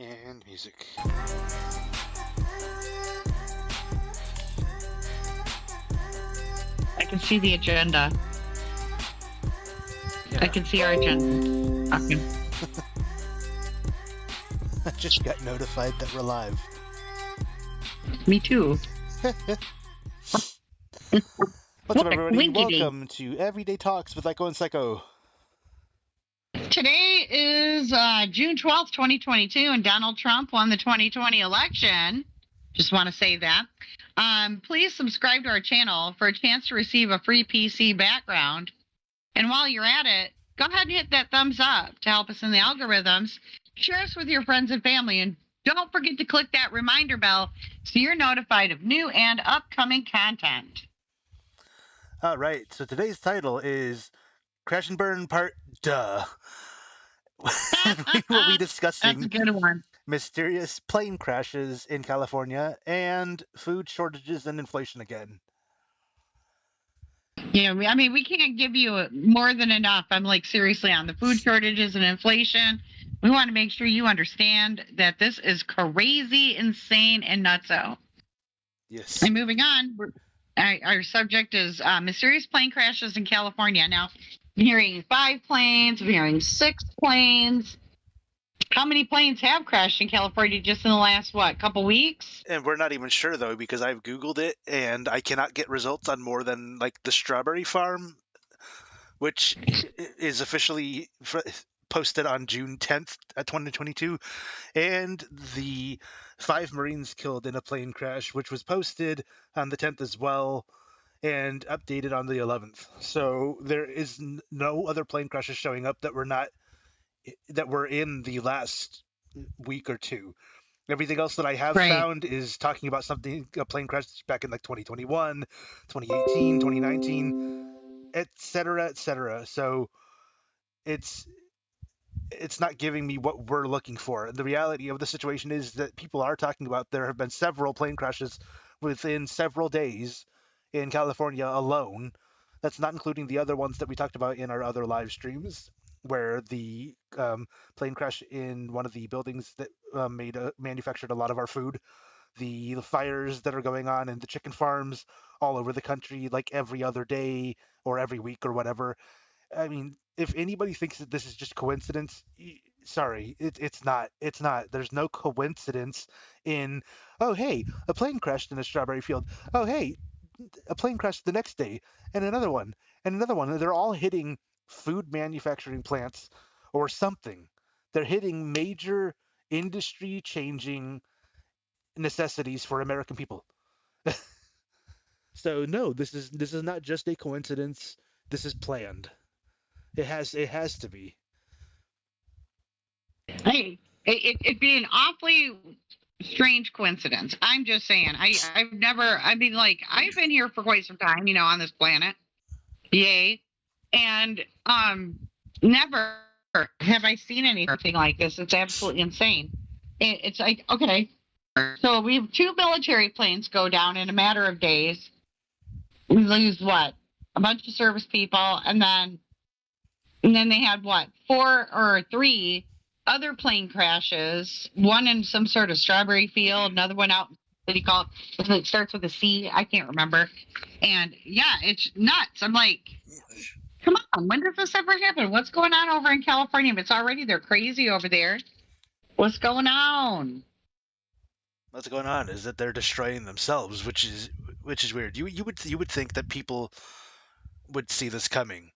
And music. I can see the agenda. I Yeah. can see our agenda. Okay. I just got notified that we're live. Me too. What's up, What a everybody? coincidence. Welcome to Everyday Talks with Aiko and Psycho. Today is June 12th, 2022, and Donald Trump won the 2020 election. Just want to say that. Please subscribe to our channel for a chance to receive a free PC background. And while you're at it, go ahead and hit that thumbs up to help us in the algorithms. Share us with your friends and family, and don't forget to click that reminder bell so you're notified of new and upcoming content. All right, so today's title is Crash and Burn Part Duh. We will be That's a discussing good one. mysterious plane crashes in California and food shortages and inflation again. Yeah, I mean, we can't give you more than enough. I'm like, seriously, on the food shortages and inflation, we want to make sure you understand that this is crazy, insane, and nutso. Yes. And moving on, our subject is mysterious plane crashes in California. Now, I'm hearing 5 planes, I'm hearing 6 planes. How many planes have crashed in California just in the last, couple weeks? And we're not even sure, though, because I've Googled it and I cannot get results on more than like the strawberry farm, which is officially posted on June 10th, 2022, and the 5 Marines killed in a plane crash, which was posted on the 10th as well and updated on the 11th. So there is no other plane crashes showing up that were in the last week or two. Everything else that I have Right. found is talking about a plane crash back in like 2021, 2018, 2019, etc., etc. So it's it's not giving me what we're looking for. The reality of the situation is that people are talking about there have been several plane crashes within several days in California alone. That's not including the other ones that we talked about in our other live streams, where the plane crash in one of the buildings that manufactured a lot of our food, the fires that are going on in the chicken farms all over the country, like every other day or every week or whatever. I mean, if anybody thinks that this is just coincidence, sorry, it's not. It's not. There's no coincidence in, oh, hey, a plane crashed in a strawberry field. Oh, hey, a plane crashed the next day, and another one, and another one. And they're all hitting food manufacturing plants or something. They're hitting major industry changing necessities for American people. So no, this is not just a coincidence. This is planned. It has to be. Hey, it'd be an awfully strange coincidence. I'm just saying. I've never. I mean, like, I've been here for quite some time, on this planet. Yay, and never have I seen anything like this. It's absolutely insane. It's like, okay, so we have 2 military planes go down in a matter of days. We lose what? A bunch of service people, and then they had what, 4 or 3 other plane crashes. One in some sort of strawberry field, another one out. What do you call it? It starts with a C. I can't remember. And yeah, it's nuts. I'm like, come on, when did this ever happen? What's going on over in California? If it's already they're crazy over there, what's going on? What's going on is that they're destroying themselves, which is weird. You would think that people would see this coming.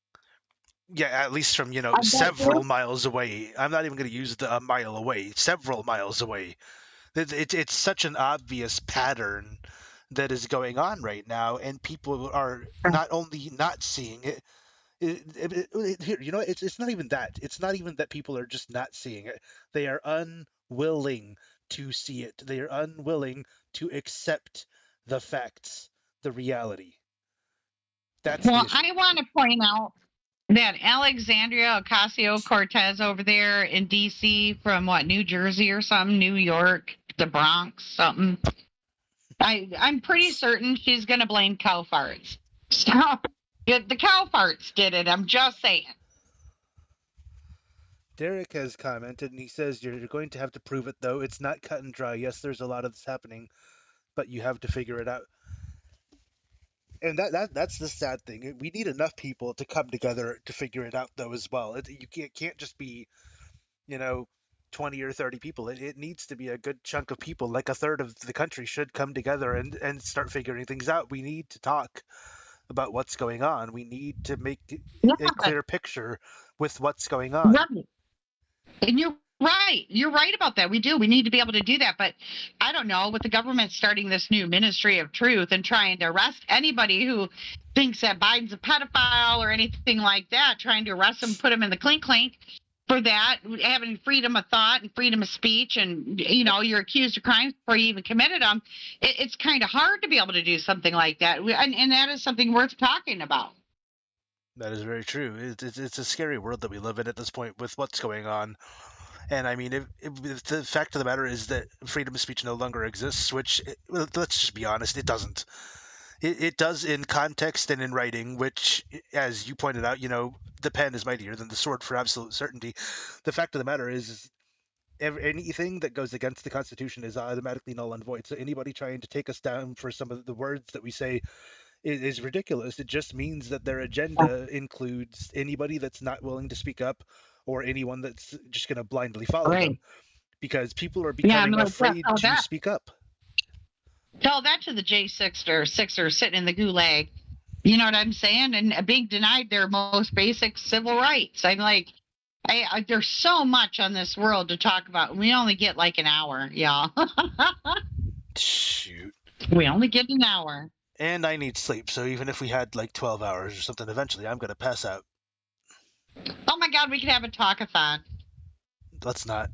Yeah, at least from I bet several miles away. I'm not even going to use the a mile away. Several miles away. It's such an obvious pattern that is going on right now, and people are not only not seeing it. Here, it's not even that. It's not even that people are just not seeing it. They are unwilling to see it. They are unwilling to accept the facts, the reality. That's the Well, issue. I want to point out that Alexandria Ocasio Cortez over there in D.C. from what, New Jersey or something, New York, the Bronx, something. I'm pretty certain she's going to blame cow farts. So the cow farts did it. I'm just saying. Derek has commented and he says you're going to have to prove it though. It's not cut and dry. Yes, there's a lot of this happening, but you have to figure it out. And that's the sad thing. We need enough people to come together to figure it out though as well. You can't just be, you know, 20 or 30 people. It needs to be a good chunk of people. Like a third of the country should come together and start figuring things out. We need to talk about what's going on. We need to make a Yeah, clear picture with what's going on. right. And you're right. You're right about that. We do. We need to be able to do that. But I don't know, with the government starting this new Ministry of Truth and trying to arrest anybody who thinks that Biden's a pedophile or anything like that, trying to arrest him, put him in the clink clink for that, having freedom of thought and freedom of speech, and you're accused of crimes before you even committed them. It's kind of hard to be able to do something like that, and that is something worth talking about. That is very true. It's a scary world that we live in at this point with what's going on. And I mean, if the fact of the matter is that freedom of speech no longer exists, which, well, let's just be honest, it doesn't. It does in context and in writing, which, as you pointed out, the pen is mightier than the sword for absolute certainty. The fact of the matter is anything that goes against the Constitution is automatically null and void. So anybody trying to take us down for some of the words that we say is ridiculous. It just means that their agenda includes anybody that's not willing to speak up or anyone that's just going to blindly follow them Right. because people are Yeah, I'm becoming like, afraid tell to that. speak up. Tell that to the J6ers sitting in the gulag. You know what I'm saying? And being denied their most basic civil rights. I'm like, there's so much on this world to talk about. We only get like an hour, y'all. Shoot. We only get an hour. And I need sleep, so even if we had like 12 hours or something, eventually I'm going to pass out. Oh my God, we could have a talkathon. Let's not.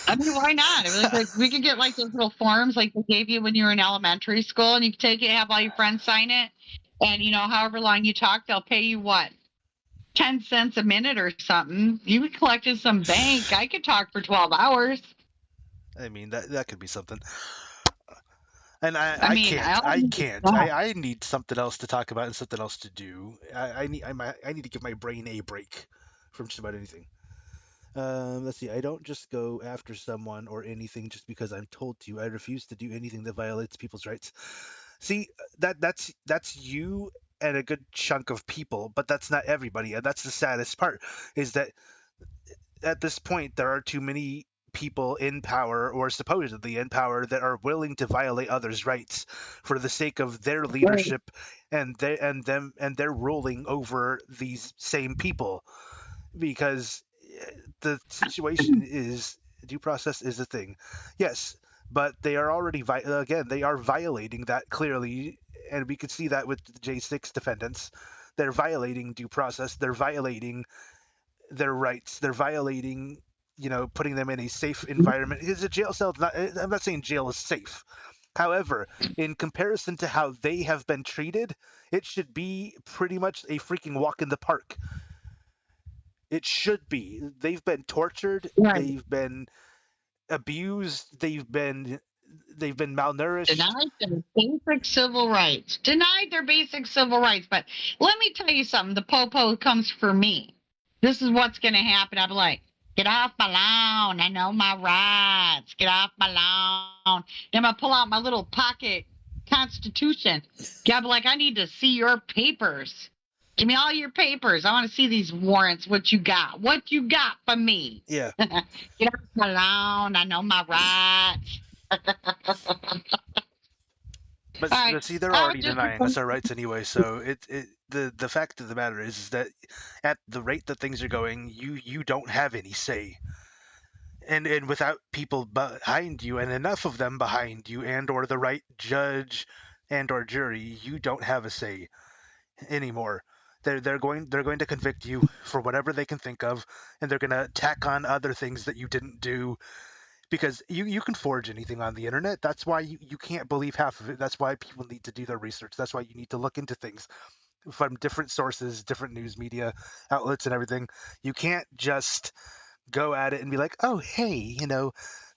I mean, why not? I mean, like we could get like those little forms like they gave you when you were in elementary school, and you could take it, have all your friends sign it, and however long you talk, they'll pay you what, 10 cents a minute or something. You collected some bank. I could talk for 12 hours. I mean, that could be something. And I I mean, can't. I I only can't. I need something else to talk about and something else to do. I need to give my brain a break from just about anything. Let's see. I don't just go after someone or anything just because I'm told to. I refuse to do anything that violates people's rights. See, that's you and a good chunk of people, but that's not everybody, and that's the saddest part. Is that at this point there are too many people in power or supposedly in power that are willing to violate others' rights for the sake of their right. leadership and their ruling over these same people because the situation is due process is a thing. Yes, but they are already again they are violating that clearly, and we could see that with the J6 defendants. They're violating due process. They're violating their rights. They're violating, putting them in a safe environment. Because a jail cell, I'm not saying jail is safe. However, in comparison to how they have been treated, it should be pretty much a freaking walk in the park. It should be. They've been tortured. Right. They've been abused. They've been malnourished. Denied their basic civil rights. Denied their basic civil rights. But let me tell you something. The popo comes for me. This is what's going to happen. I'm like, get off my lawn. I know my rights. Get off my lawn. Then I pull out my little pocket constitution. Yeah, but like, I need to see your papers. Give me all your papers. I want to see these warrants. What you got? What you got for me? Yeah, Get off my lawn. I know my rights. but All right. see, they're I was already just denying us our rights anyway. So the fact of the matter is that at the rate that things are going, you don't have any say. And without people behind you and enough of them behind you and or the right judge and or jury, you don't have a say anymore. They're going to convict you for whatever they can think of, and they're going to tack on other things that you didn't do because you can forge anything on the internet. That's why you can't believe half of it. That's why people need to do their research. That's why you need to look into things from different sources, different news media outlets and everything. You can't just go at it and be like, oh, hey,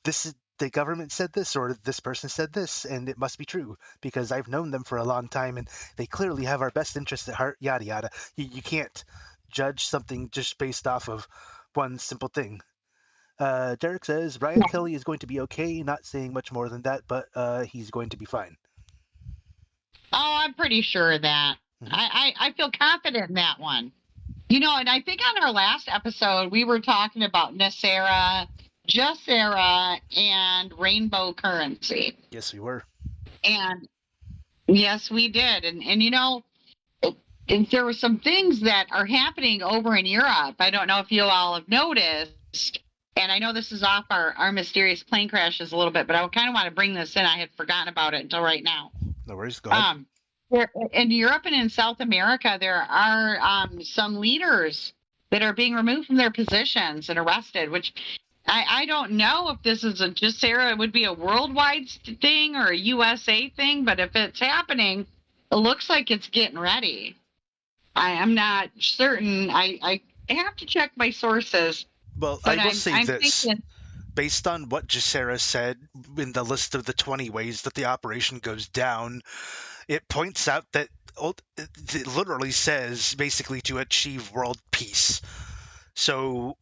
this is the government said this or this person said this and it must be true because I've known them for a long time and they clearly have our best interests at heart, yada yada. You can't judge something just based off of one simple thing. Derek says Ryan Kelly is going to be okay, not saying much more than that, but he's going to be fine. Oh, I'm pretty sure of that. Mhm. I feel confident in that one. And I think on our last episode, we were talking about Nasera, Jacera, and Rainbow Currency. Yes, we were. And yes, we did. And there were some things that are happening over in Europe. I don't know if you all have noticed. And I know this is off our mysterious plane crashes a little bit, but I kind of want to bring this in. I had forgotten about it until right now. No worries. Go ahead. In Europe and in South America, there are some leaders that are being removed from their positions and arrested, which I don't know if this is just Sarah, it would be a worldwide thing or a USA thing, but if it's happening, it looks like it's getting ready. I am not certain. I have to check my sources, Well, I but will say I'm this. thinking. Based on what Jacera said in the list of the 20 ways that the operation goes down, it points out that it literally says basically to achieve world peace. So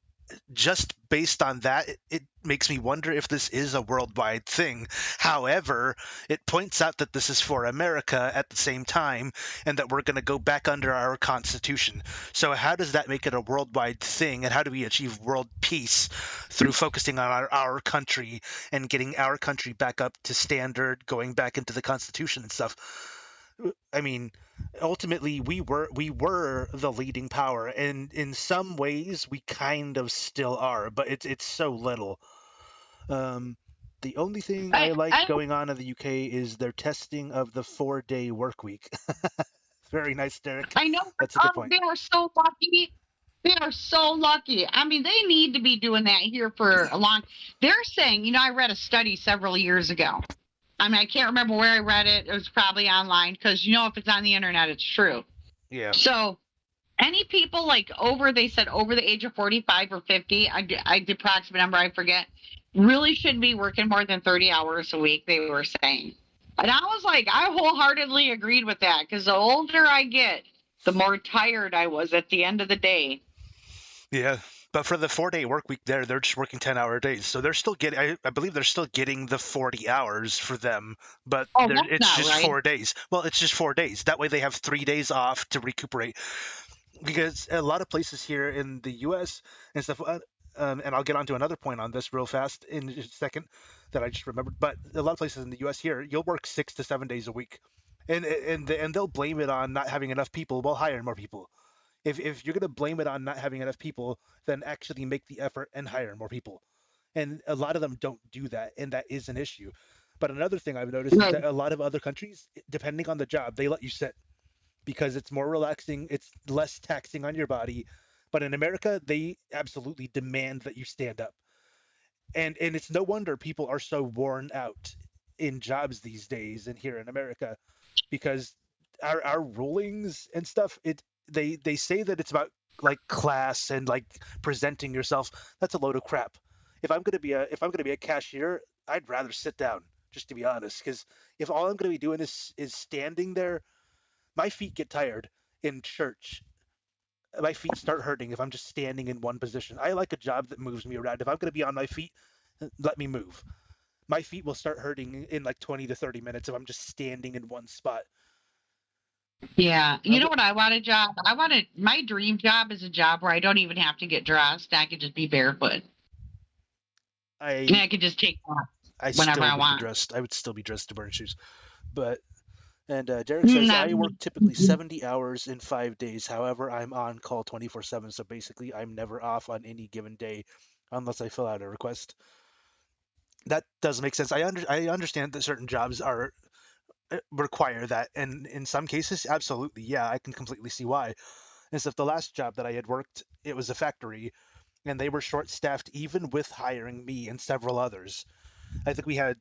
just based on that, it makes me wonder if this is a worldwide thing. However, it points out that this is for America at the same time and that we're going to go back under our Constitution. So, how does that make it a worldwide thing? And how do we achieve world peace through focusing on our country and getting our country back up to standard, going back into the Constitution and stuff? I mean, ultimately we were the leading power, and in some ways we kind of still are, but it's so little. Um, the only thing I like I going on in the UK is their testing of the 4-day work week. Very nice, Derek. I know. That's a good point. They are so lucky. They are so lucky. I mean, they need to be doing that here for a long. They're saying, I read a study several years ago. I mean, I can't remember where I read it. It was probably online because if it's on the internet, it's true. Yeah. So, any people like they said over the age of 45 or 50, the approximate number, I forget, really shouldn't be working more than 30 hours a week, they were saying. And I was like, I wholeheartedly agreed with that because the older I get, the more tired I was at the end of the day. Yeah. But for the 4-day work week they're just working 10-hour days. So they're still getting, I believe they're still getting the 40 hours for them, but Oh, that's it's not just right. 4 days. Well, it's just 4 days. That way they have 3 days off to recuperate. Because a lot of places here in the U.S. and stuff, and I'll get onto another point on this real fast in a second that I just remembered. But a lot of places in the U.S. here, you'll work 6 to 7 days a week, and they'll blame it on not having enough people. We'll hire more people. If you're gonna blame it on not having enough people, then actually make the effort and hire more people. And a lot of them don't do that, and that is an issue. But another thing I've noticed is Right. that a lot of other countries, depending on the job, they let you sit because it's more relaxing, it's less taxing on your body. But in America, they absolutely demand that you stand up. And it's no wonder people are so worn out in jobs these days and here in America because our rulings and stuff, they say that it's about like class and like presenting yourself. That's a load of crap. If I'm gonna be a cashier, I'd rather sit down, just to be honest, because if all I'm gonna be doing is standing there, my feet get tired in church. My feet start hurting if I'm just standing in one position. I like a job that moves me around. If I'm going to be on my feet, let me move. My feet will start hurting in like 20 to 30 minutes if I'm just standing in one spot. Yeah. I'm You know go- what I want a job? My dream job is a job where I don't even have to get dressed. I could just be barefoot. And I I could just take off I whenever still I would be want. dressed. I would still be dressed to wear shoes. But and Derek says No. I work typically 70 hours in 5 days. However, I'm on call 24/7. So basically, I'm never off on any given day unless I fill out a request. That does make sense. I understand that certain jobs are require that, and in some cases, absolutely, yeah, I can completely see why. As if the last job that I had worked, it was a factory, and they were short-staffed even with hiring me and several others. I think we had,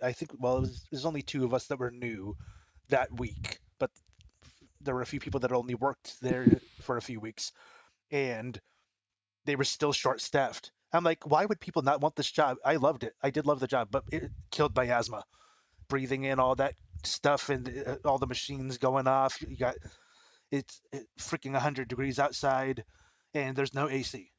I think, well, it was only two of us that were new that week, but there were a few people that only worked there for a few weeks, and they were still short-staffed. I'm like, why would people not want this job? I loved it. I did love the job, but it killed my asthma. Breathing in all that stuff and all the machines going off. You got It's freaking 100 degrees outside, and there's no AC.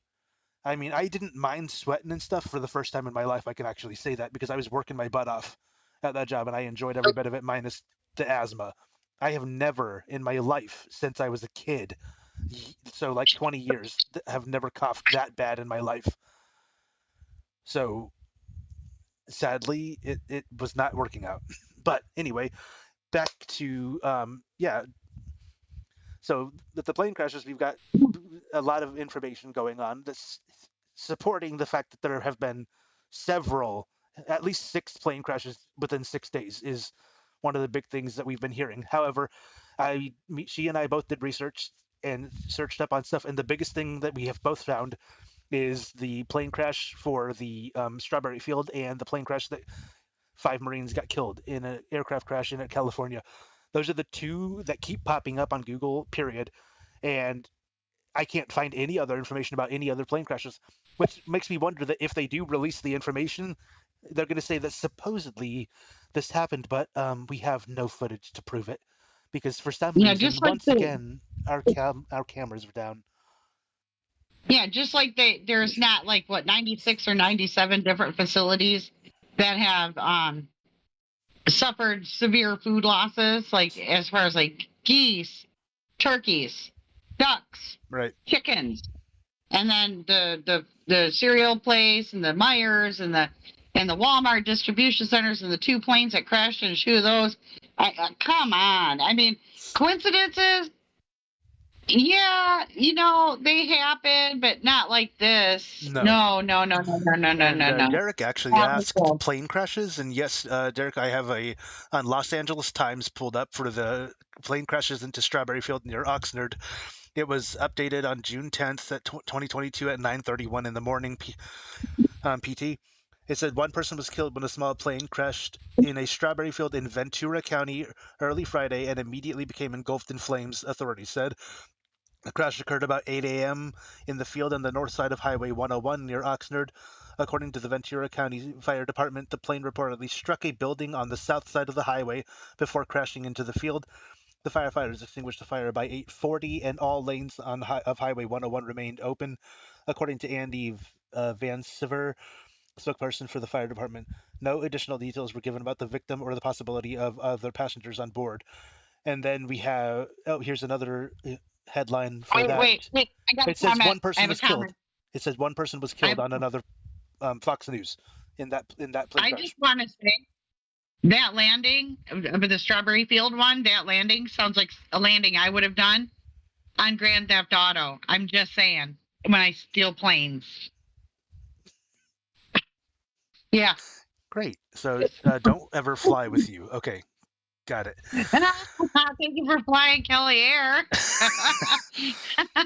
I mean, I didn't mind sweating and stuff for the first time in my life. I can actually say that because I was working my butt off at that job, and I enjoyed every bit of it, minus the asthma. I have never in my life since I was a kid, so like 20 years, have never coughed that bad in my life. So sadly, it was not working out. But anyway, back to yeah. So with the plane crashes, we've got a lot of information going on that's supporting the fact that there have been several, at least 6 plane crashes within 6 days is one of the big things that we've been hearing. However, she and I both did research and searched up on stuff, and the biggest thing that we have both found is the plane crash for the Strawberry Field and the plane crash that 5 Marines got killed in an aircraft crash in California. Those are the two that keep popping up on Google, period. And I can't find any other information about any other plane crashes, which makes me wonder that if they do release the information, they're going to say that supposedly this happened, but we have no footage to prove it because for some Yeah, reason, just like once again, our cameras are down. just like there's not like what 96 or 97 different facilities that have suffered severe food losses, like as far as like geese, turkeys, ducks, Right. chickens, and then the cereal place and the Myers and the Walmart distribution centers and the 2 planes that crashed into 2 of those. Come on, I mean coincidences. Yeah, they happen, but not like this. No. No, no, no, no, no, no, no, And no, no. Derek actually Not like asked this. plane crashes, and yes, Derek, I have a on Los Angeles Times pulled up for the plane crashes into Strawberry Field near Oxnard. It was updated on June 10th at 2022 at 9:31 in the morning PT. It said one person was killed when a small plane crashed in a strawberry field in Ventura County early Friday and immediately became engulfed in flames, authorities said. The crash occurred about 8 a.m. in the field on the north side of Highway 101 near Oxnard. According to the Ventura County Fire Department, the plane reportedly struck a building on the south side of the highway before crashing into the field. The firefighters extinguished the fire by 8:40, and all lanes of Highway 101 remained open. According to Andy Van Siver, spokesperson for the fire department, no additional details were given about the victim or the possibility of other passengers on board. And then we have, oh, here's another headline for Wait, that. wait, wait. I got a It says comment. one I person have a was killed. comment. It says one person was I killed on another Fox News in that plane I crash. just want to say that landing of the Strawberry Field one, that landing sounds like a landing I would have done on Grand Theft Auto. I'm just saying when I steal planes. Yeah. Great. So don't ever fly with you. Okay, got it. And thank you for flying Kelly Air.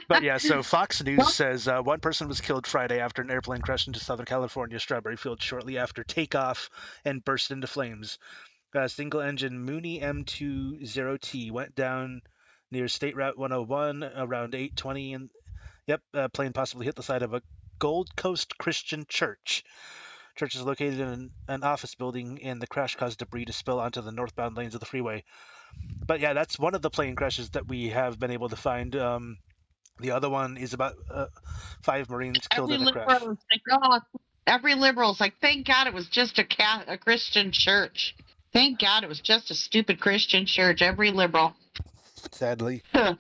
But yeah, so Fox News says one person was killed Friday after an airplane crashed into Southern California Strawberry Field shortly after takeoff and burst into flames. A single engine Mooney M20T went down near State Route 101 around 8:20, and yep, a plane possibly hit the side of a Gold Coast Christian church. Church is located in an office building, and the crash caused debris to spill onto the northbound lanes of the freeway. But yeah, that's one of the plane crashes that we have been able to find. The other one is about 5 Marines killed every in a crash. liberal is like, oh, every liberal is like, thank God it was just a Christian church. Thank God it was just a stupid Christian church. Every liberal. Sadly, Huh.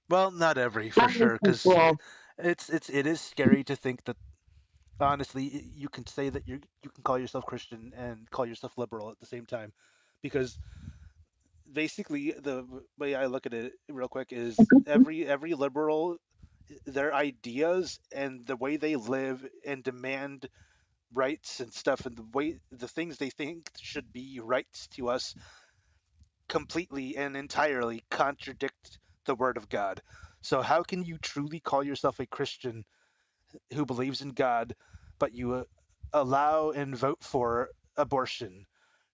well, not every for That is sure, so because cool. it is scary to think that honestly you can say that you can call yourself Christian and call yourself liberal at the same time, because basically the way I look at it real quick is every liberal, their ideas and the way they live and demand rights and stuff and the things they think should be rights to us completely and entirely contradict the word of God. So how can you truly call yourself a Christian who believes in God, but you allow and vote for abortion,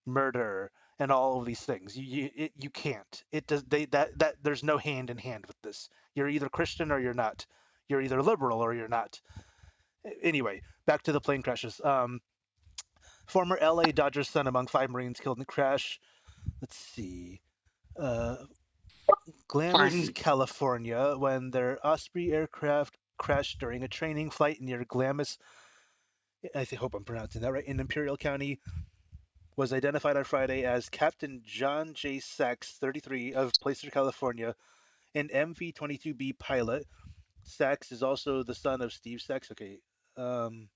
murder, and all of these things? You can't. It does. That there's no hand in hand with this. You're either Christian or you're not. You're either liberal or you're not. Anyway, back to the plane crashes. Former LA Dodgers son among 5 Marines killed in the crash. Let's see. Uh, Glamis, Fun. California, when their Osprey aircraft crashed during a training flight near Glamis, hope I'm pronouncing that right, in Imperial County, was identified on Friday as Captain John J. Sachs, 33, of Placer, California, an MV-22B pilot. Sachs is also the son of Steve Sachs. Okay. Um,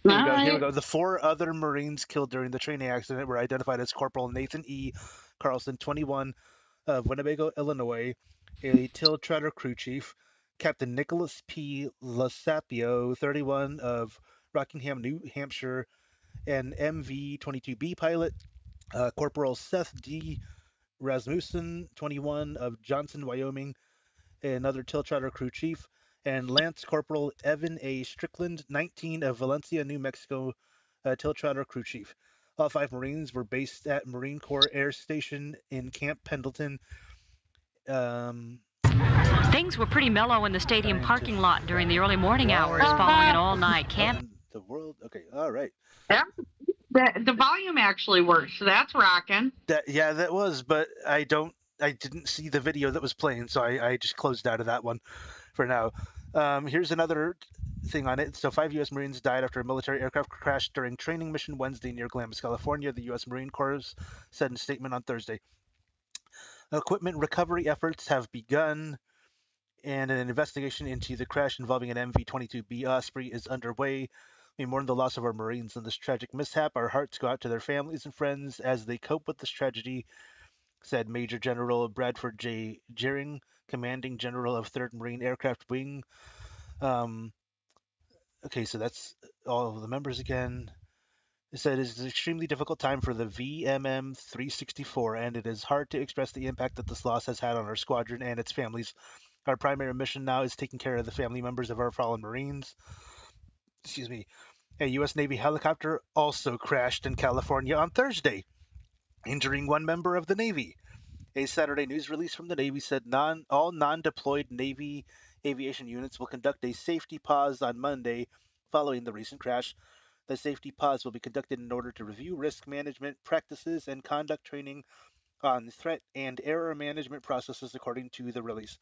All Here we go. Here we right. go. The four other Marines killed during the training accident were identified as Corporal Nathan E. Carlson, 21, of Winnebago, Illinois, a Till Trotter crew chief, Captain Nicholas P. Lasapio, 31, of Rockingham, New Hampshire, an MV-22B pilot, Corporal Seth D. Rasmussen, 21, of Johnson, Wyoming, another Till Trotter crew chief, and Lance Corporal Evan A. Strickland, 19, of Valencia, New Mexico, Till Trotter crew chief. All five Marines were based at Marine Corps Air Station in Camp Pendleton. Um, Things were pretty mellow in the stadium parking lot during the early morning hours Wow. following an all-night What camp. in the world? Okay, all right. Yeah. The volume actually works, so that's rocking. That was, but I didn't see the video that was playing, so I just closed out of that one for now. Here's another thing on it. So 5 U.S. Marines died after a military aircraft crashed during training mission Wednesday near Glamis, California. The U.S. Marine Corps said in a statement on Thursday. Equipment recovery efforts have begun, and an investigation into the crash involving an MV-22B Osprey is underway. We mourn the loss of our Marines in this tragic mishap. Our hearts go out to their families and friends as they cope with this tragedy, said Major General Bradford J. Jeering, Commanding General of 3rd Marine Aircraft Wing. Um, okay, so that's all of the members again. It said it is an extremely difficult time for the VMM 364, and it is hard to express the impact that this loss has had on our squadron and its families. Our primary mission now is taking care of the family members of our fallen Marines. Excuse me. A U.S. Navy helicopter also crashed in California on Thursday, injuring one member of the Navy. A Saturday news release from the Navy said all non-deployed Navy aviation units will conduct a safety pause on Monday following the recent crash. The safety pause will be conducted in order to review risk management practices and conduct training on threat and error management processes, according to the release.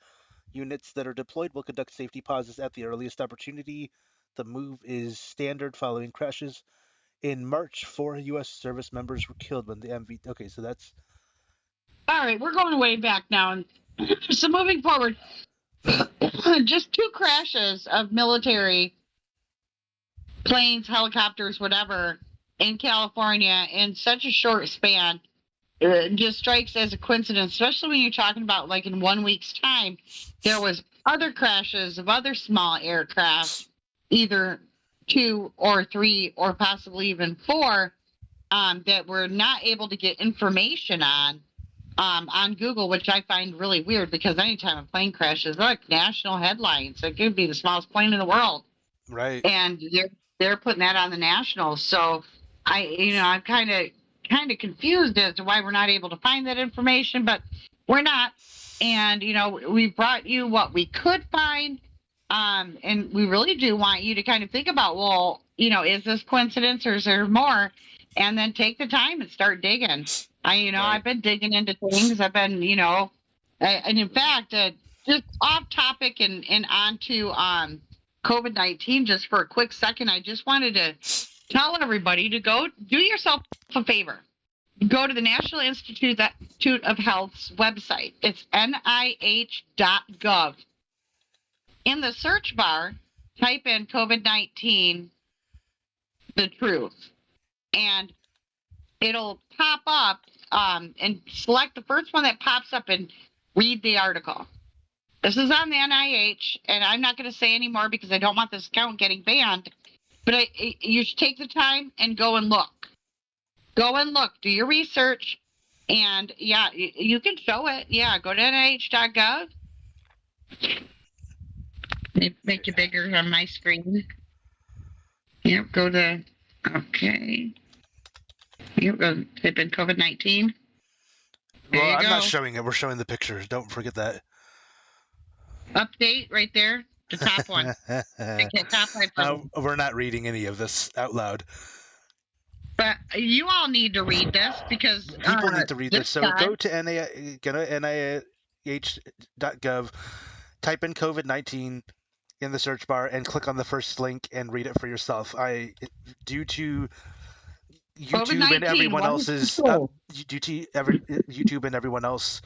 Units that are deployed will conduct safety pauses at the earliest opportunity. The move is standard following crashes. In March, 4 U.S. service members were killed when the MV. Okay, so that's. All right, we're going way back now. And so moving forward, just two crashes of military planes, helicopters, whatever, in California in such a short span just strikes as a coincidence, especially when you're talking about like in 1 week's time, there was other crashes of other small aircraft, either 2 or 3 or possibly even 4, that we're not able to get information on Google, which I find really weird because anytime a plane crashes, they're like national headlines. It could be the smallest plane in the world, Right. and they're putting that on the nationals. So I'm kind of confused as to why we're not able to find that information, but we're not. And we brought you what we could find, and we really do want you to kind of think about, well, is this coincidence or is there more? And then take the time and start digging. Right. I've been digging into things. I've been, and in fact, just off topic and on to COVID-19, just for a quick second, I just wanted to tell everybody to go do yourself a favor. Go to the National Institute of Health's website. It's nih.gov. In the search bar, type in COVID-19, the truth, and it'll pop up, and select the first one that pops up and read the article. This is on the NIH, and I'm not going to say any more because I don't want this account getting banned, but you should take the time and go and look. Go and look, do your research, and yeah, you can show it. Yeah, go to nih.gov. Make it bigger on my screen. Yep, go to, okay. Yep, go type in COVID-19. Well, I'm not showing it. We're showing the picture. Don't forget that. Update right there, the top one. Top right. We're not reading any of this out loud. But you all need to read this because people need to read this. So go to NIH nih.gov, type in COVID-19 in the search bar and click on the first link and read it for yourself. Due to YouTube and COVID-19, everyone what is else's, control? YouTube and everyone else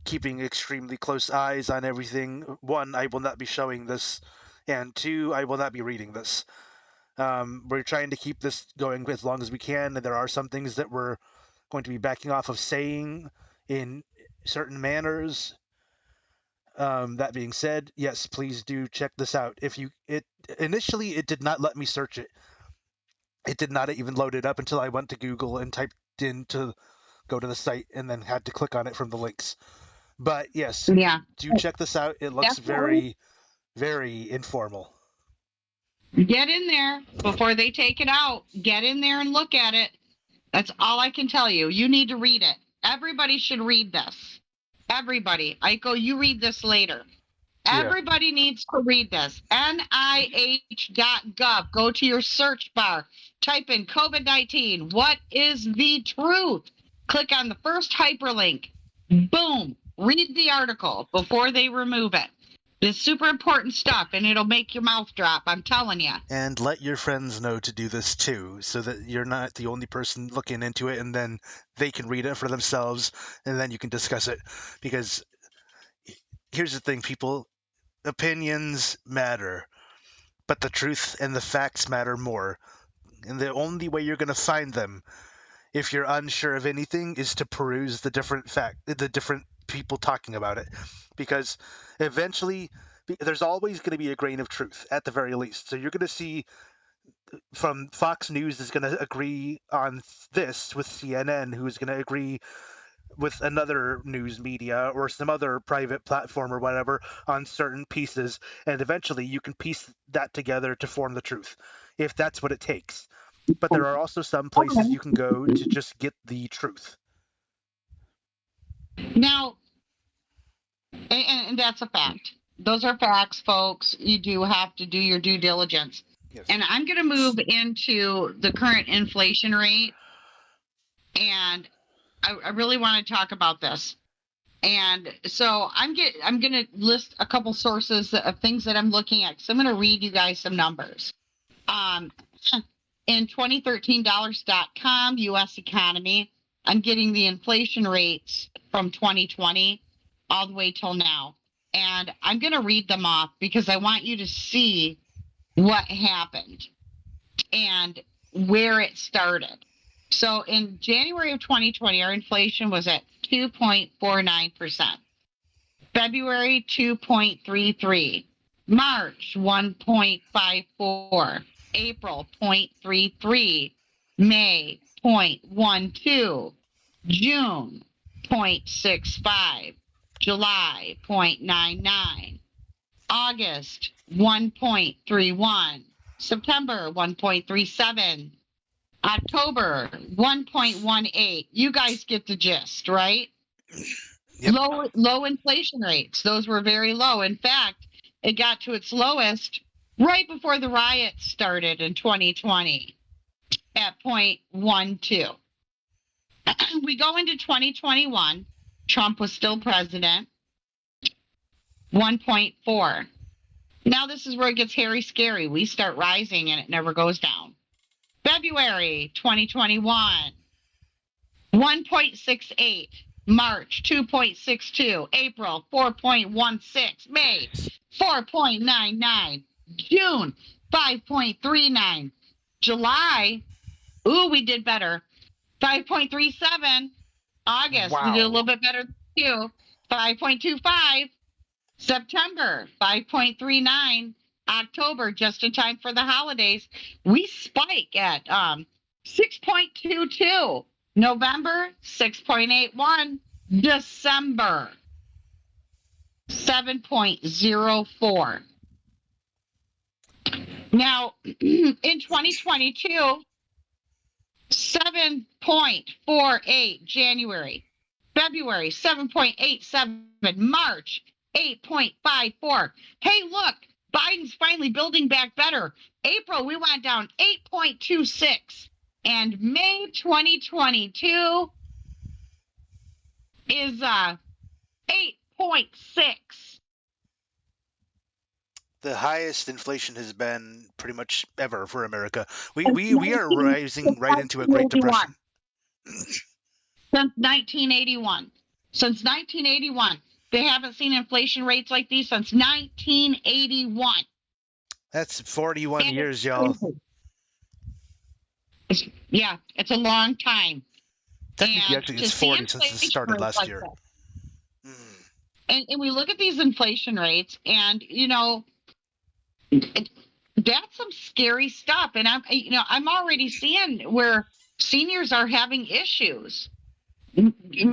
keeping extremely close eyes on everything. One, I will not be showing this, and two, I will not be reading this. We're trying to keep this going as long as we can, and there are some things that we're going to be backing off of saying in certain manners. That being said, yes, please do check this out. Initially it did not let me search it. It did not even load it up until I went to Google and typed in to go to the site and then had to click on it from the links. But yes, Yeah, do check this out. It looks definitely. very, very informal. Get in there before they take it out. Get in there and look at it. That's all I can tell you. You need to read it. Everybody should read this. Everybody. Aiko, you read this later. Yeah. Everybody needs to read this. NIH.gov. Go to your search bar. Type in COVID-19. What is the truth? Click on the first hyperlink. Boom. Read the article before they remove it. It's super important stuff, and it'll make your mouth drop. I'm telling you. And let your friends know to do this too, so that you're not the only person looking into it, and then they can read it for themselves, and then you can discuss it. Because here's the thing, people, opinions matter, but the truth and the facts matter more. And the only way you're going to find them, if you're unsure of anything, is to peruse the different people talking about it, because eventually there's always going to be a grain of truth at the very least. So you're going to see from Fox News is going to agree on this with CNN, who's going to agree with another news media or some other private platform or whatever on certain pieces, and eventually you can piece that together to form the truth, if that's what it takes. But there are also some places you can go to just get the truth. Now, and that's a fact. Those are facts, folks. You do have to do your due diligence. Yes. And I'm going to move into the current inflation rate. And I really want to talk about this. And so I'm going to list a couple sources of things that I'm looking at. So I'm going to read you guys some numbers. In 2013dollars.com, U.S. economy, I'm getting the inflation rates from 2020 all the way till now. And I'm going to read them off because I want you to see what happened and where it started. So in January of 2020, our inflation was at 2.49%. February, 2.33. March, 1.54. April, 0.33. May, 0.12. June, 0.65. July, 0.99. August, 1.31. September, 1.37. October, 1.18. You guys get the gist, right? Yep. Low inflation rates. Those were very low. In fact, it got to its lowest right before the riots started in 2020 at 0.12. We go into 2021. Trump was still president. 1.4. Now this is where it gets hairy scary. We start rising and it never goes down. February 2021, 1.68. March 2.62. April 4.16. May 4.99. June 5.39. July, we did better. 5.37. August, we did a little bit better too. 5.25. September, 5.39. October, just in time for the holidays, we spike at 6.22. November, 6.81. December, 7.04. Now, in 2022, 7.48 January, February, 7.87, March, 8.54. Hey, look, Biden's finally building back better. April, we went down 8.26. And May 2022 is 5.6. The highest inflation has been pretty much ever for America. We Since we are rising right into a Great 1981. Depression. Since 1981. Since 1981. They haven't seen inflation rates like these since 1981. That's 41 And years, it's y'all. crazy. Yeah, it's a long time. Technically, And actually, to it's see 40 since it inflation started rates last like year. that, and we look at these inflation rates, and that's some scary stuff. And I'm already seeing where seniors are having issues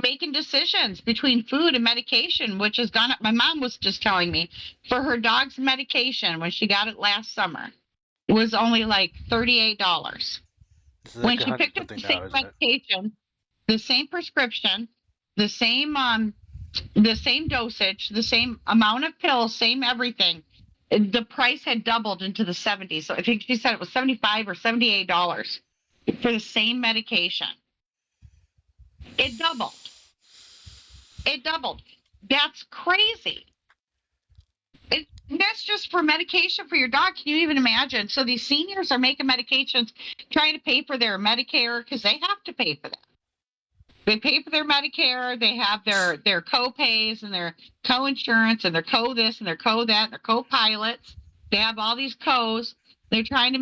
making decisions between food and medication, which has gone up. My mom was just telling me for her dog's medication when she got it last summer, it was only like $38. It's When like she 100 picked up the something same now, isn't it? medication, the same prescription, the same dosage, the same amount of pills, same everything. The price had doubled into the 70s. So I think she said it was $75 or $78 for the same medication. It doubled. It doubled. That's crazy. That's just for medication for your dog. Can you even imagine? So these seniors are making medications, trying to pay for their Medicare because they have to pay for that. They pay for their Medicare. They have their co-pays and their co-insurance and their co-this and their co-that, and their co-pilots. They have all these co's. They're trying to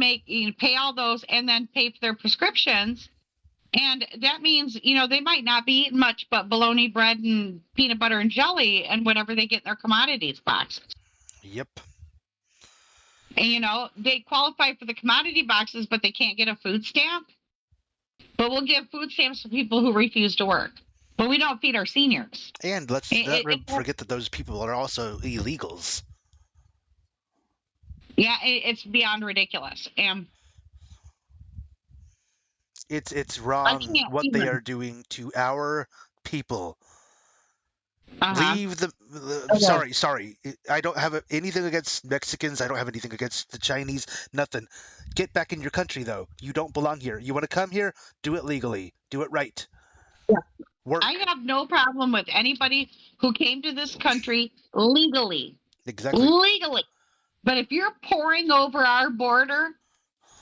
pay all those and then pay for their prescriptions. And that means, they might not be eating much but bologna bread and peanut butter and jelly and whatever they get in their commodities boxes. Yep. And, they qualify for the commodity boxes, but they can't get a food stamp. But we'll give food stamps to people who refuse to work. But we don't feed our seniors. And let's not forget that those people are also illegals. Yeah, it's beyond ridiculous. And it's wrong what they are doing to our people. Leave the Okay. sorry. I don't have anything against Mexicans. I don't have anything against the Chinese. Nothing. Get back in your country, though. You don't belong here. You want to come here? Do it legally. Do it right. Yeah. Work. I have no problem with anybody who came to this country legally. Exactly. Legally. But if you're pouring over our border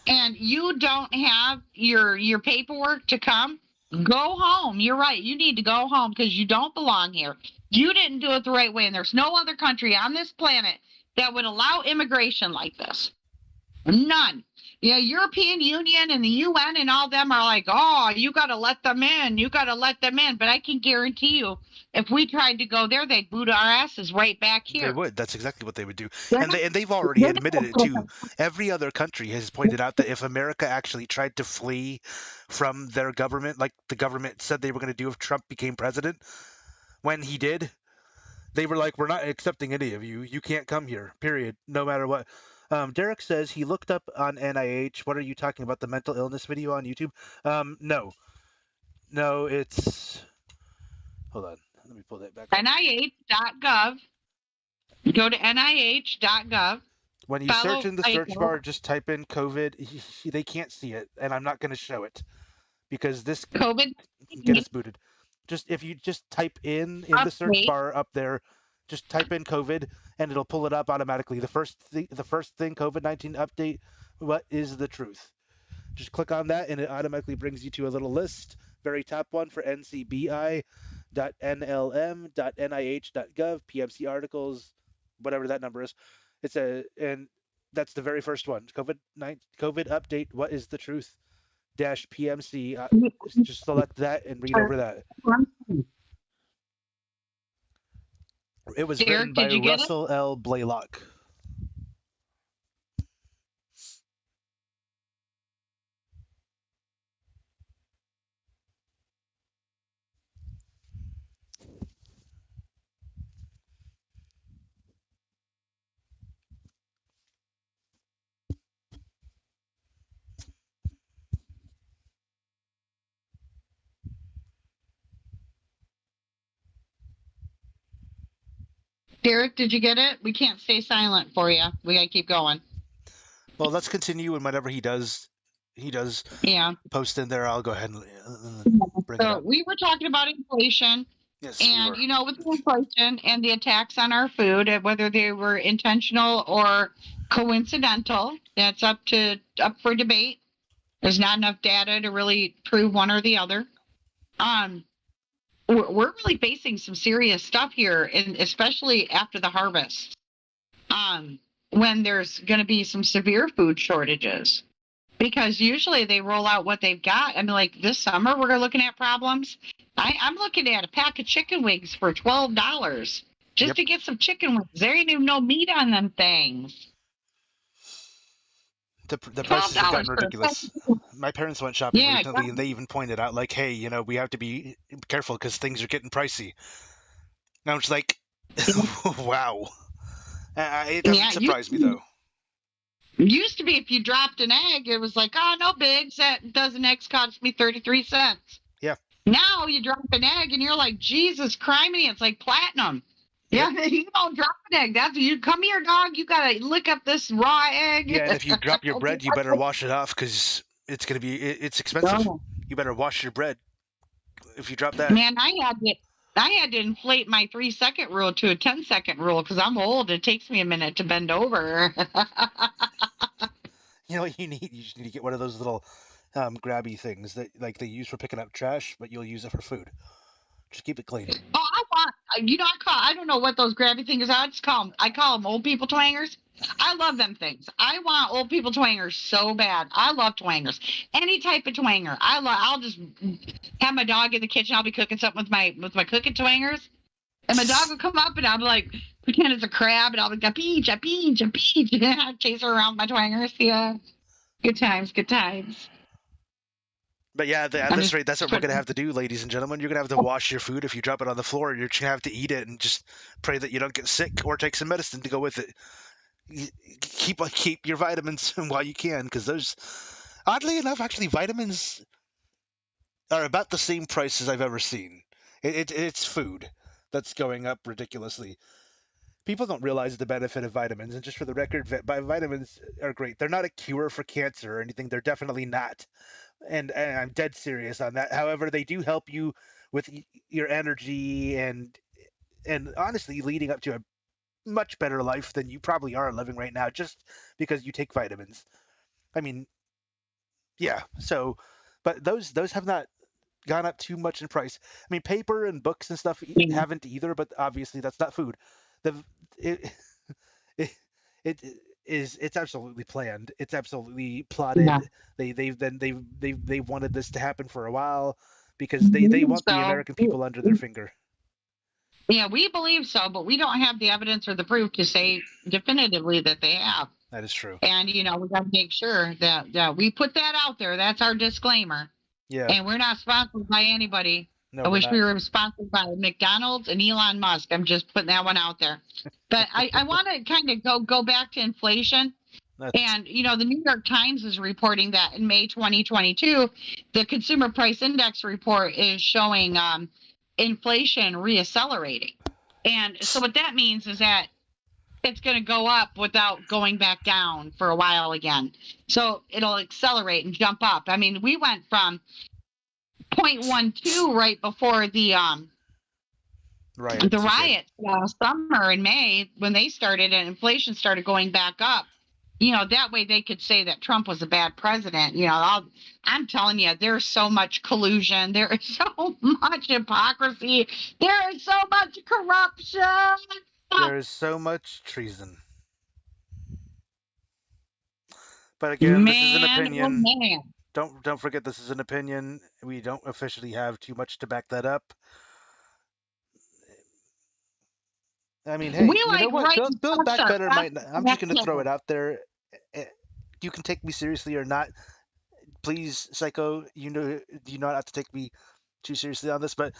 and you don't have your paperwork to come, go home. You're right. You need to go home because you don't belong here. You didn't do it the right way. And there's no other country on this planet that would allow immigration like this. None. Yeah, European Union and the UN and all them are like, oh, you got to let them in. You got to let them in. But I can guarantee you, if we tried to go there, they'd boot our asses right back here. They would. That's exactly what they would do. And they've already admitted it too. Every other country has pointed out that if America actually tried to flee from their government, like the government said they were going to do if Trump became president, when he did, they were like, we're not accepting any of you. You can't come here, period, no matter what. Derek says he looked up on NIH. What are you talking about? The mental illness video on YouTube? No, it's. Hold on, let me pull that back up. NIH.gov. Go to NIH.gov. When you search in the search bar, just type in COVID. They can't see it, and I'm not going to show it because this COVID can get us booted. If you just type in the search bar up there, just type in COVID and it'll pull it up automatically. The first thing, COVID-19 update. What is the truth? Just click on that and it automatically brings you to a little list. Very top one for ncbi.nlm.nih.gov, PMC articles, whatever that number is. And that's the very first one. COVID update. What is the truth? -PMC. Just select that and read over that. It was written by Russell L. Blaylock. Derek, did you get it? We can't stay silent for you. We got to keep going. Well, let's continue, and whenever he does yeah. post in there, I'll go ahead and bring it up. We were talking about inflation, Yes, we And were. with the inflation and the attacks on our food, whether they were intentional or coincidental, that's up for debate. There's not enough data to really prove one or the other. Um, we're really facing some serious stuff here, and especially after the harvest, when there's going to be some severe food shortages. Because usually they roll out what they've got. I mean, like this summer, we're looking at problems. I'm looking at a pack of chicken wings for $12 just Yep. to get some chicken wings. There ain't even no meat on them things. The Twelve prices have dollars gotten for a pack ridiculous. of chicken. My parents went shopping Yeah, recently, and they even pointed out, like, hey, we have to be careful because things are getting pricey. And I was like, wow. It doesn't yeah. surprise me though. Used to be if you dropped an egg, it was like, oh, no bigs. That dozen eggs cost me 33 cents. Yeah. Now you drop an egg and you're like, Jesus criminy, it's like platinum. Yeah, Yep. you don't drop an egg. That's you come here, dog. You gotta lick up this raw egg. Yeah, and if you drop your bread, you better wash it off because it's expensive. Oh, You better wash your bread if you drop that. man, I had to inflate my 3-second rule to a 10-second rule because I'm old. It takes me a minute to bend over. You know what you need? You just need to get one of those little grabby things that like they use for picking up trash, but you'll use it for food. Just keep it clean. Oh, I want, I don't know what those grabby things are. I call them old people twangers. I love them things. I want old people twangers so bad. I love twangers. Any type of twanger. I'll just have my dog in the kitchen. I'll be cooking something with my cooking twangers. And my dog will come up and I'll be like, pretend it's a crab and I'll be like, a peach, a peach, a peach. I chase her around with my twangers. Yeah. Good times, good times. But yeah, at I'm this just rate, that's what we're gonna have to do, ladies and gentlemen. You're gonna have to wash your food if you drop it on the floor. You're just gonna have to eat it and just pray that you don't get sick or take some medicine to go with it. Keep your vitamins while you can, because those, oddly enough, actually vitamins are about the same price as I've ever seen. It's food that's going up ridiculously. People don't realize the benefit of vitamins, and just for the record, vitamins are great. They're not a cure for cancer or anything. They're definitely not, and I'm dead serious on that. However, they do help you with your energy and honestly leading up to a much better life than you probably are living right now, just because you take vitamins. I mean, yeah. So, but those have not gone up too much in price. I mean, paper and books and stuff haven't either, but obviously that's not food. The it it, it it's absolutely planned. It's absolutely Yeah. plotted. They've wanted this to happen for a while because they want the So, American people under their finger. yeah, we believe so, but we don't have the evidence or the proof to say definitively that they have. That is true. And we got to make sure that we put that out there. That's our disclaimer. Yeah. And we're not sponsored by anybody. No, I we're wish not. we were sponsored by McDonald's and Elon Musk. I'm just putting that one out there. But I want to kind of go back to inflation. That's, And the New York Times is reporting that in May 2022, the Consumer Price Index report is showing inflation reaccelerating. And so what that means is that it's going to go up without going back down for a while again. So it'll accelerate and jump up. I mean, we went from 0.12 right before the riots last summer in May when they started and inflation started going back up. That way they could say that Trump was a bad president. I'm telling you, there's so much collusion. There is so much hypocrisy. There is so much corruption. there is so much treason. But again, this is an opinion. Oh, man. Don't forget, this is an opinion. We don't officially have too much to back that up. I mean, hey, you know what? Build Back Better might not. I'm just going to throw it out there. You can take me seriously or not. Please, Psycho, you not have to take me too seriously on this, but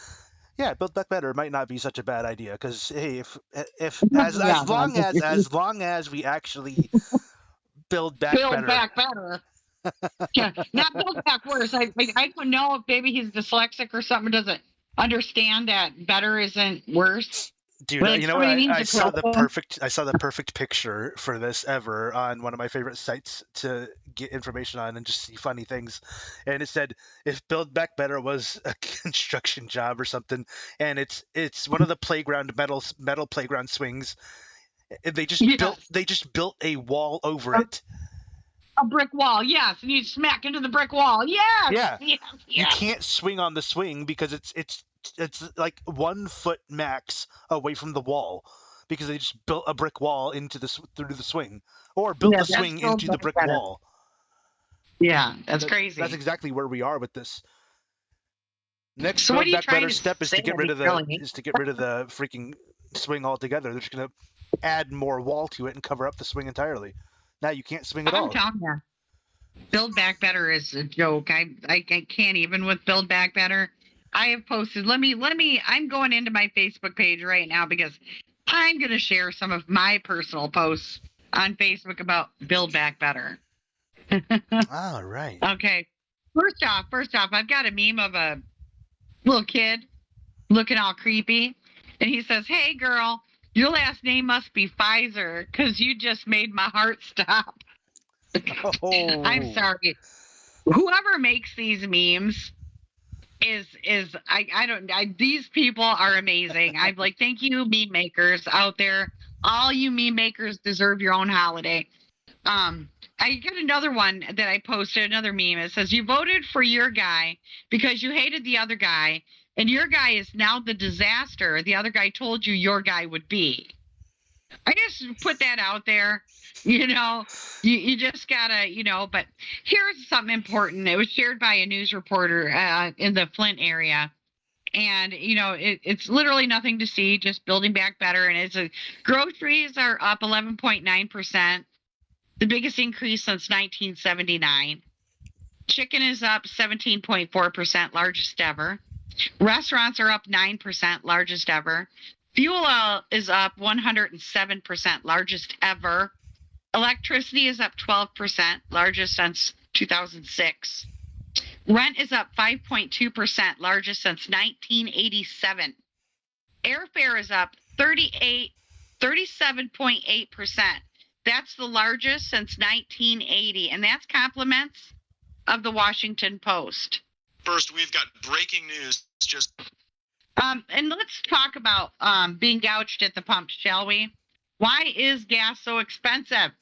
yeah, Build Back Better might not be such a bad idea because hey, if as long as we actually build back better. Yeah, not build back worse. I don't know if maybe he's dyslexic or something, doesn't understand that better isn't worse. Dude, Well, if you know what? somebody needs I a saw the cell phone, perfect picture for this ever on one of my favorite sites to get information on and just see funny things. And it said if Build Back Better was a construction job or something, and it's one of the playground metal playground swings. yes, They just built a wall over a, it. a brick wall, yes, and you smack into the brick wall, yes, Yeah, yes, you yes. can't swing on the swing because it's like 1 foot max away from the wall because they just built a brick wall into through the swing or built Yeah, the that's swing Build into the Back brick Better. wall. Yeah, that's That's crazy. exactly where we are with this. Next So what are Build you Back Better trying to step say to me, really? is to get rid of the freaking swing altogether. They're just gonna add more wall to it and cover up the swing entirely. Now you can't swing at I'm all. telling you, Build Back Better is a joke. I can't even with Build Back Better. I have posted. Let me. I'm going into my Facebook page right now because I'm going to share some of my personal posts on Facebook about Build Back Better. All right. Okay. First off, I've got a meme of a little kid looking all creepy, and he says, "Hey, girl, your last name must be Pfizer because you just made my heart stop." I'm Oh. sorry. Whoever makes these memes is I don't these people are amazing. I'm like, thank you, meme makers out there. All you meme makers deserve your own holiday. Um, I got another one that I posted, another meme. It says, "You voted for your guy because you hated the other guy, and your guy is now the disaster the other guy told you your guy would be." I just put that out there. You know, you just gotta, but here's something important. It was shared by a news reporter in the Flint area. And, it's literally nothing to see, just building back better. And groceries are up 11.9%, the biggest increase since 1979. Chicken is up 17.4%, largest ever. Restaurants are up 9%, largest ever. Fuel oil is up 107%, largest ever. Electricity is up 12%, largest since 2006. Rent is up 5.2%, largest since 1987. Airfare is up 37.8%. That's the largest since 1980, and that's compliments of the Washington Post. First, we've got breaking news. And let's talk about being gouged at the pump, shall we? Why is gas so expensive?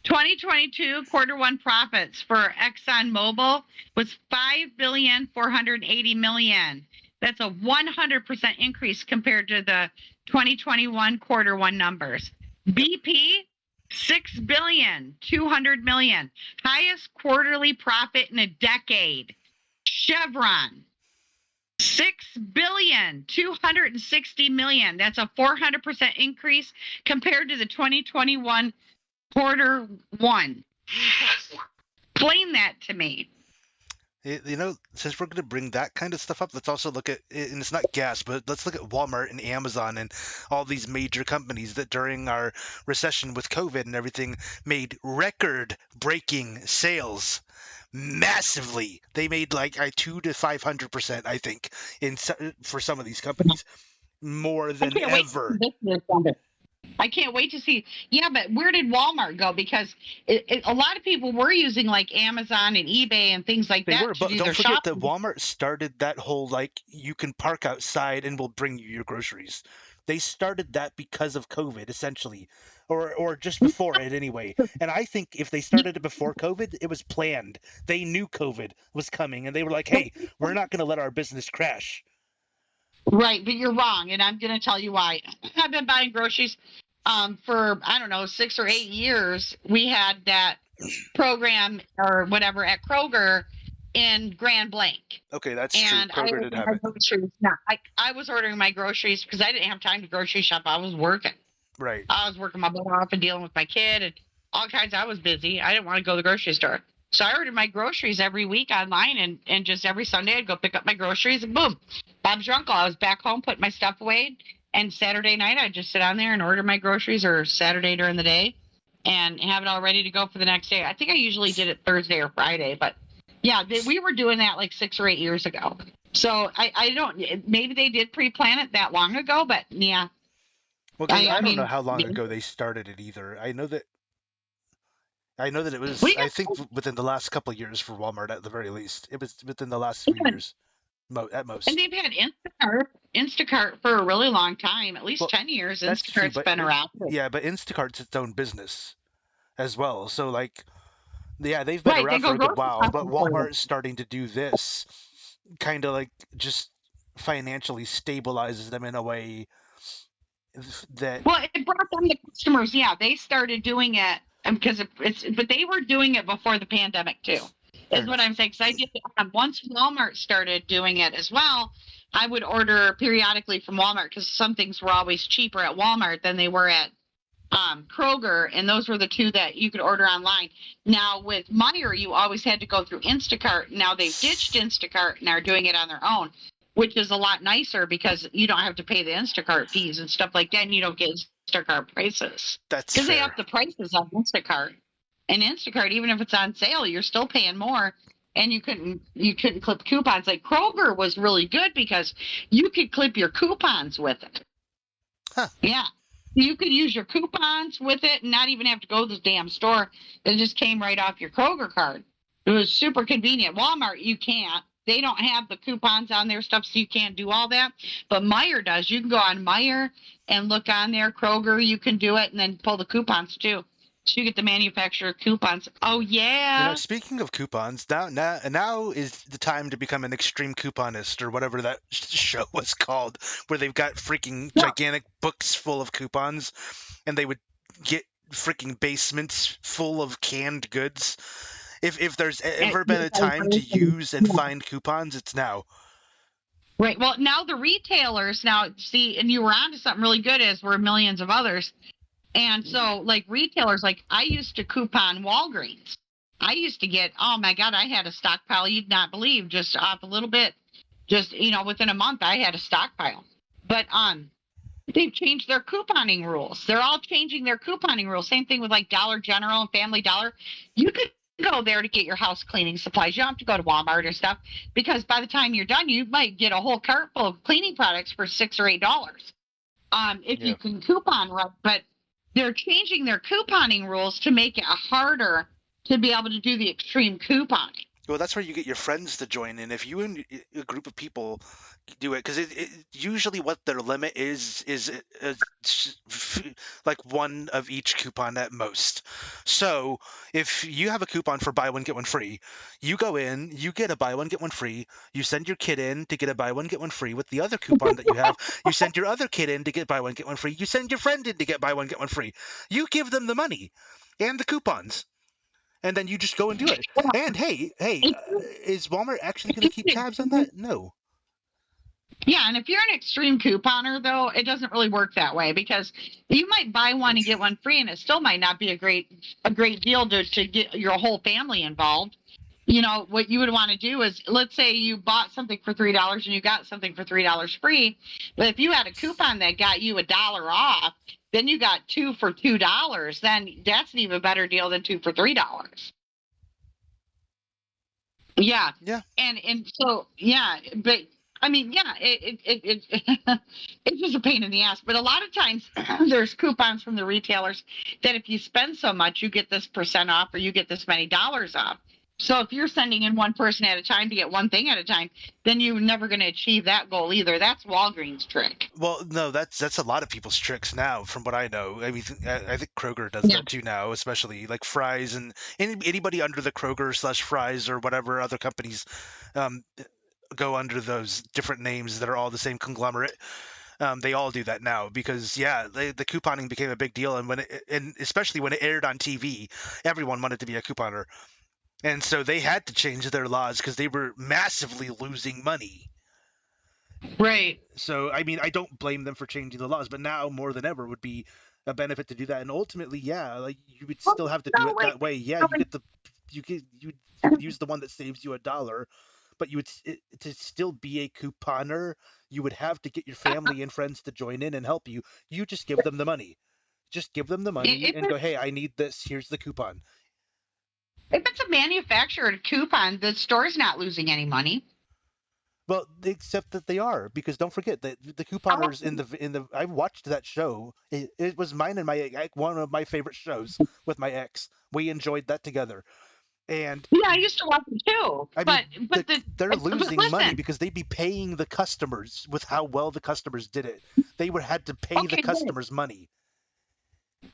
2022 quarter one profits for ExxonMobil was $5,480,000,000. That's a 100% increase compared to the 2021 quarter one numbers. BP, $6,200,000,000, highest quarterly profit in a decade. Chevron, $6,260,000,000. That's a 400% increase compared to the 2021 quarter one. Explain that to me. Since we're going to bring that kind of stuff up, let's also look at, and it's not gas, but let's look at Walmart and Amazon and all these major companies that during our recession with COVID and everything made record-breaking sales massively. They made like 200 to 500%, I think, for some of these companies, more than ever. I can't wait to see. Yeah, but where did Walmart go? Because a lot of people were using like Amazon and eBay and things like that to But do don't their forget that shopping. Walmart started that whole like you can park outside and we'll bring you your groceries. They started that because of COVID, essentially, or just before it anyway. And I think if they started it before COVID, it was planned. They knew COVID was coming, and they were like, "Hey, we're not going to let our business crash." Right, but you're wrong, and I'm going to tell you why. I've been buying groceries for, I don't know, 6 or 8 years. We had that program or whatever at Kroger in Grand Blanc. Okay, that's and true. Kroger did have it. Groceries. Now, I was ordering my groceries because I didn't have time to grocery shop. I was working. Right. I was working my butt off and dealing with my kid and all kinds. I was busy. I didn't want to go to the grocery store. So I ordered my groceries every week online, and just every Sunday I'd go pick up my groceries, and boom, Bob's your uncle. I was back home putting my stuff away, and Saturday night I'd just sit on there and order my groceries, or Saturday during the day, and have it all ready to go for the next day. I think I usually did it Thursday or Friday, but yeah, we were doing that like 6 or 8 years ago. So I don't, maybe they did pre-plan it that long ago, but yeah, Well, because I don't know mean, how long what ago they started it either. I know that it do was. you I guys think within the last couple of years for Walmart at the very least. It was within the last few think? years, at And most. they've had Instacart for a really long time, at least Well, 10 years. that's true, Instacart's been around. yeah, but Instacart's its own business as well. So like, yeah, they've been Right, they around for go a good grocery while, but shopping for you. Walmart's starting to do this, kind of like just financially stabilizes them in a way that Well, it brought them the customers. Yeah, they started doing it because but they were doing it before the pandemic too, fair is what enough. I'm saying. Because I did once Walmart started doing it as well. I would order periodically from Walmart because some things were always cheaper at Walmart than they were at Kroger, and those were the two that you could order online. Now with Meijer, you always had to go through Instacart. Now they've ditched Instacart and are doing it on their own, which is a lot nicer because you don't have to pay the Instacart fees and stuff like that, and you don't get Instacart prices That's because they up fair. the prices on Instacart. And Instacart, even if it's on sale, you're still paying more. And you couldn't clip coupons. Like Kroger was really good because you could clip your coupons with it. Huh. Yeah. You could use your coupons with it and not even have to go to the damn store. It just came right off your Kroger card. It was super convenient. Walmart, you can't. They don't have the coupons on their stuff, so you can't do all that. But Meijer does. You can go on Meijer and look on there. Kroger, you can do it and then pull the coupons too. So you get the manufacturer coupons. Oh yeah. Speaking of coupons, now is the time to become an extreme couponist or whatever that show was called, where they've got freaking Yeah. gigantic books full of coupons, and they would get freaking basements full of canned goods. If there's ever been a time to use and find coupons, it's now. Right. Well, now the retailers now see, and you were onto something really good, as were millions of others. And so, like retailers, like I used to coupon Walgreens. I used to get, oh my God, I had a stockpile you'd not believe, just off a little bit. Just within a month, I had a stockpile. But they've changed their couponing rules. They're all changing their couponing rules. Same thing with like Dollar General and Family Dollar. You could go there to get your house cleaning supplies. You don't have to go to Walmart or stuff because by the time you're done, you might get a whole cart full of cleaning products for $6 or $8. If Yeah. you can coupon right, but they're changing their couponing rules to make it harder to be able to do the extreme couponing. Well, that's where you get your friends to join in. If you and a group of people do it, because usually what their limit is like one of each coupon at most. So if you have a coupon for buy one get one free, you go in, you get a buy one get one free. You send your kid in to get a buy one get one free with the other coupon that you have. You send your other kid in to get buy one get one free. You send your friend in to get buy one get one free. You give them the money and the coupons, and then you just go and do it. And hey, is Walmart actually going to keep tabs on that? No. Yeah, and if you're an extreme couponer, though, it doesn't really work that way because you might buy one and get one free, and it still might not be a great deal to get your whole family involved. What you would want to do is, let's say you bought something for $3 and you got something for $3 free, but if you had a coupon that got you $1 off, then you got two for $2. Then that's an even better deal than two for $3. Yeah. Yeah. And so yeah, but I mean, yeah, it's just a pain in the ass. But a lot of times there's coupons from the retailers that if you spend so much, you get this percent off or you get this many dollars off. So if you're sending in one person at a time to get one thing at a time, then you're never going to achieve that goal either. That's Walgreens' trick. Well, no, that's a lot of people's tricks now, from what I know. I mean, I think Kroger does Yeah. that too now, especially like Fry's and anybody under the Kroger/Fry's or whatever other companies um, go under those different names that are all the same conglomerate. They all do that now because the couponing became a big deal, and especially when it aired on TV, everyone wanted to be a couponer, and so they had to change their laws because they were massively losing money. Right. So I mean, I don't blame them for changing the laws, but now more than ever would be a benefit to do that, and ultimately, like you would still have to do it that way. Yeah, you would use the one that saves you $1, but to still be a couponer, you would have to get your family and friends to join in and help you. You just give them the money. Just give them the money If and go, hey, I need this. Here's the coupon. it's a manufactured coupon, the store's not losing any money. Well, except that they are, because don't forget that the couponers in the I watched that show. It was mine and one of my favorite shows with my ex. We enjoyed that together. And Yeah, I used to watch it too. I But mean, they're but losing money listen, because they'd be paying the customers with how well the customers did it. They would had to pay the okay, customers money.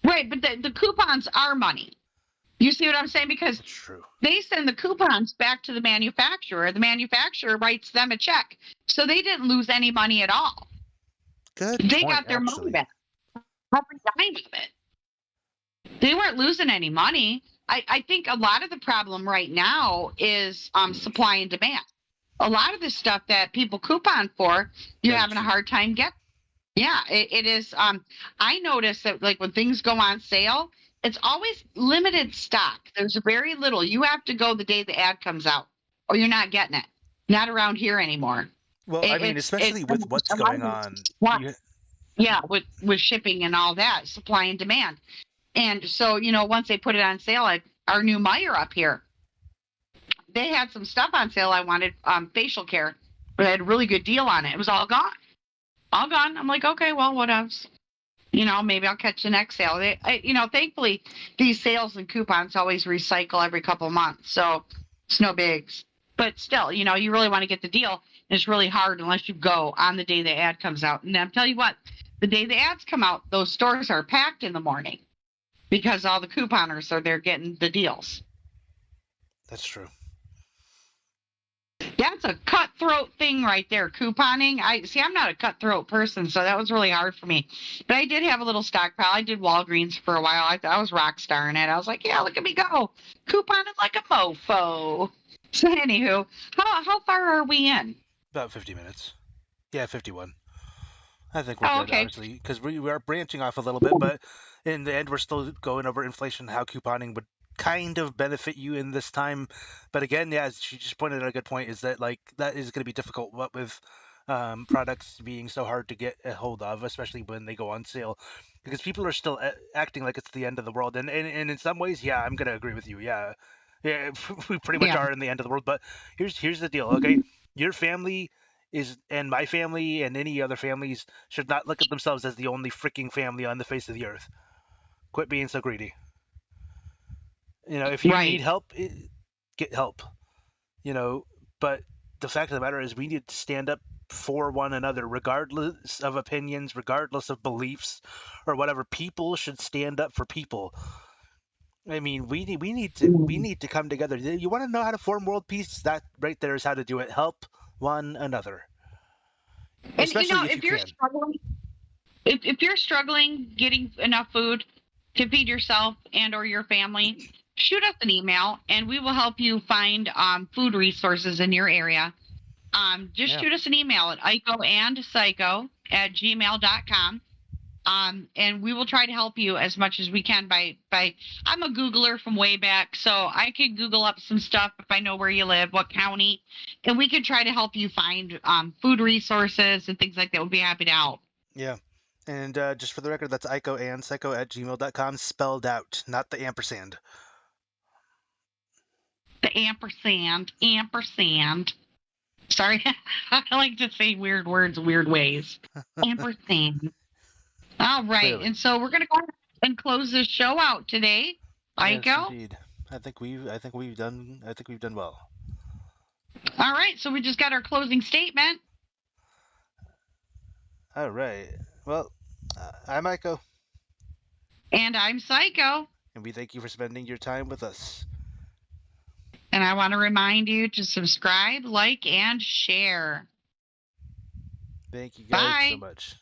right, but the coupons are money. You see what I'm saying? Because That's true. they send the coupons back to the manufacturer. The manufacturer writes them a check. So they didn't lose any money at all. Good They point, got their money actually. back. Every dime of it. They weren't losing any money. I think a lot of the problem right now is supply and demand. A lot of the stuff that people coupon for, you're Very having a true. hard time getting. Yeah, it is. I notice that like when things go on sale, it's always limited stock. There's very little. You have to go the day the ad comes out, or you're not getting it. Not around here anymore. Well, I mean, It's especially with what's a lot going of it's on. supply. Yeah, with shipping and all that, supply and demand. And so once they put it on sale, like our new Meyer up here, they had some stuff on sale. I wanted facial care, but they had a really good deal on it. It was all gone. All gone. I'm like, okay, well, what else? Maybe I'll catch the next sale. Thankfully, these sales and coupons always recycle every couple of months, so it's no bigs. But still, you really want to get the deal, and it's really hard unless you go on the day the ad comes out. And I'll tell you what, the day the ads come out, those stores are packed in the morning because all the couponers are there getting the deals. That's true. That's a cutthroat thing right there, couponing. I'm not a cutthroat person, so that was really hard for me. But I did have a little stockpile. I did Walgreens for a while. I was rock starring it. I was like, yeah, look at me go, couponing like a mofo. So anywho, how far are we in? About 50 minutes. Yeah, 51. I think we're Oh, good, okay. honestly, because we are branching off a little bit, but in the end, we're still going over inflation, how couponing would kind of benefit you in this time. But again, yeah, as she just pointed out a good point, is that like that is going to be difficult. What with products being so hard to get a hold of, especially when they go on sale, because people are still acting like it's the end of the world. And in some ways, yeah, I'm going to agree with you. Yeah, yeah, we pretty much Yeah. are in the end of the world. But here's the deal, okay? Your family is, and my family and any other families should not look at themselves as the only freaking family on the face of the earth. Quit being so greedy. If you need Right. help, get help. You know, but the fact of the matter is, we need to stand up for one another, regardless of opinions, regardless of beliefs, or whatever. People should stand up for people. I mean, we need to come together. You want to know how to form world peace? That right there is how to do it. Help one another, And especially if you if you're can. struggling, if you're struggling getting enough food to feed yourself and or your family, shoot us an email and we will help you find food resources in your area. Just Yeah. shoot us an email at icoandpsycho@gmail.com. And we will try to help you as much as we can by I'm a Googler from way back, so I can Google up some stuff if I know where you live, what county, and we can try to help you find food resources and things like that. We'll be happy to help. Yeah. And just for the record, that's icoandpsycho@gmail.com, spelled out, not the ampersand. The ampersand. Sorry, I like to say weird words weird ways. Ampersand. All right, Clearly. and so we're gonna go ahead and close this show out today. Yes, Aiko. indeed. I think we've done well. All right, so we just got our closing statement. All right. Well, I'm Aiko, And I'm Psycho. and we thank you for spending your time with us. And I want to remind you to subscribe, like, and share. Thank you guys so Bye. much.